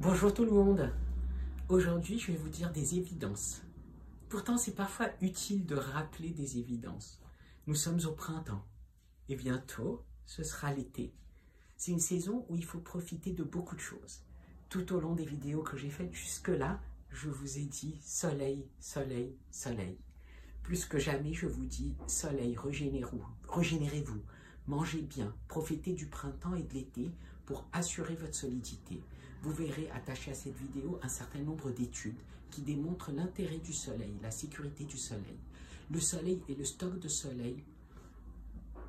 Bonjour tout le monde. Aujourd'hui, je vais vous dire des évidences. Pourtant, c'est parfois utile de rappeler des évidences. Nous sommes au printemps et bientôt, ce sera l'été. C'est une saison où il faut profiter de beaucoup de choses. Tout au long des vidéos que j'ai faites jusque-là, je vous ai dit soleil, soleil, soleil. Plus que jamais, je vous dis soleil, régénérez-vous, mangez bien, profitez du printemps et de l'été pour assurer votre solidité. Vous verrez attaché à cette vidéo un certain nombre d'études qui démontrent l'intérêt du soleil, la sécurité du soleil. Le soleil et le stock de soleil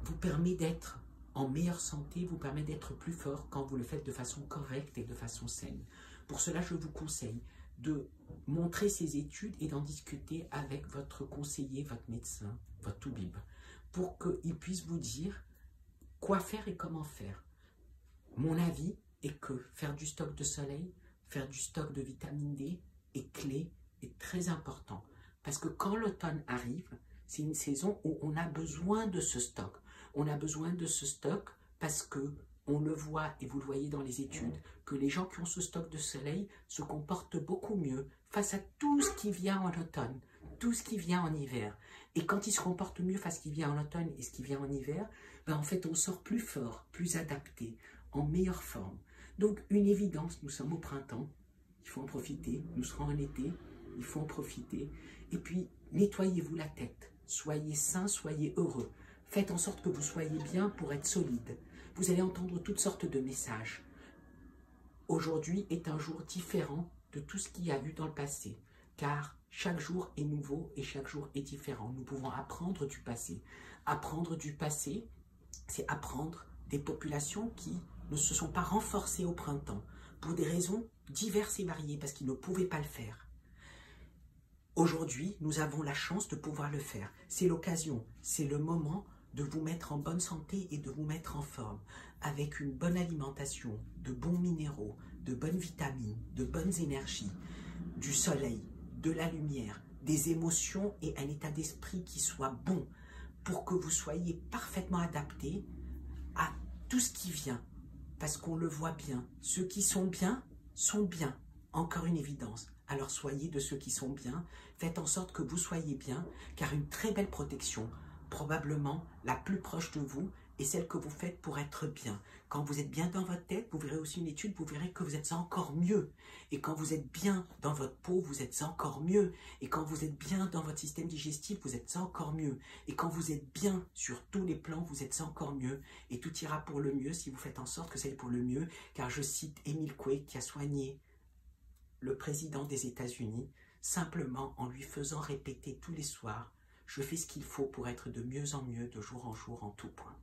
vous permet d'être en meilleure santé, vous permet d'être plus fort quand vous le faites de façon correcte et de façon saine. Pour cela, je vous conseille de montrer ces études et d'en discuter avec votre conseiller, votre médecin, votre toubib, pour qu'il puisse vous dire quoi faire et comment faire. Mon avis est que faire du stock de soleil, faire du stock de vitamine D est clé, est très important. Parce que quand l'automne arrive, c'est une saison où on a besoin de ce stock. On a besoin de ce stock parce que on le voit, et vous le voyez dans les études, que les gens qui ont ce stock de soleil se comportent beaucoup mieux face à tout ce qui vient en automne, tout ce qui vient en hiver. Et quand ils se comportent mieux face à ce qui vient en automne et ce qui vient en hiver, ben en fait on sort plus fort, plus adapté, en meilleure forme. Donc une évidence, nous sommes au printemps, il faut en profiter, nous serons en été, il faut en profiter. Et puis nettoyez-vous la tête, soyez sains, soyez heureux. Faites en sorte que vous soyez bien pour être solide. Vous allez entendre toutes sortes de messages. Aujourd'hui est un jour différent de tout ce qu'il y a eu dans le passé, car chaque jour est nouveau et chaque jour est différent. Nous pouvons apprendre du passé. Apprendre du passé, c'est apprendre des populations qui ne se sont pas renforcées au printemps, pour des raisons diverses et variées, parce qu'ils ne pouvaient pas le faire. Aujourd'hui, nous avons la chance de pouvoir le faire. C'est l'occasion, c'est le moment de vous mettre en bonne santé et de vous mettre en forme, avec une bonne alimentation, de bons minéraux, de bonnes vitamines, de bonnes énergies, du soleil, de la lumière, des émotions et un état d'esprit qui soit bon, pour que vous soyez parfaitement adapté à tout ce qui vient. Parce qu'on le voit bien, ceux qui sont bien, encore une évidence. Alors soyez de ceux qui sont bien, faites en sorte que vous soyez bien, car une très belle protection, probablement la plus proche de vous, est celle que vous faites pour être bien. Quand vous êtes bien dans votre tête, vous verrez aussi une étude, vous verrez que vous êtes encore mieux. Et quand vous êtes bien dans votre peau, vous êtes encore mieux. Et quand vous êtes bien dans votre système digestif, vous êtes encore mieux. Et quand vous êtes bien sur tous les plans, vous êtes encore mieux. Et tout ira pour le mieux si vous faites en sorte que c'est pour le mieux. Car je cite Émile Coué qui a soigné le président des États-Unis, simplement en lui faisant répéter tous les soirs « Je fais ce qu'il faut pour être de mieux en mieux, de jour en jour, en tout point ».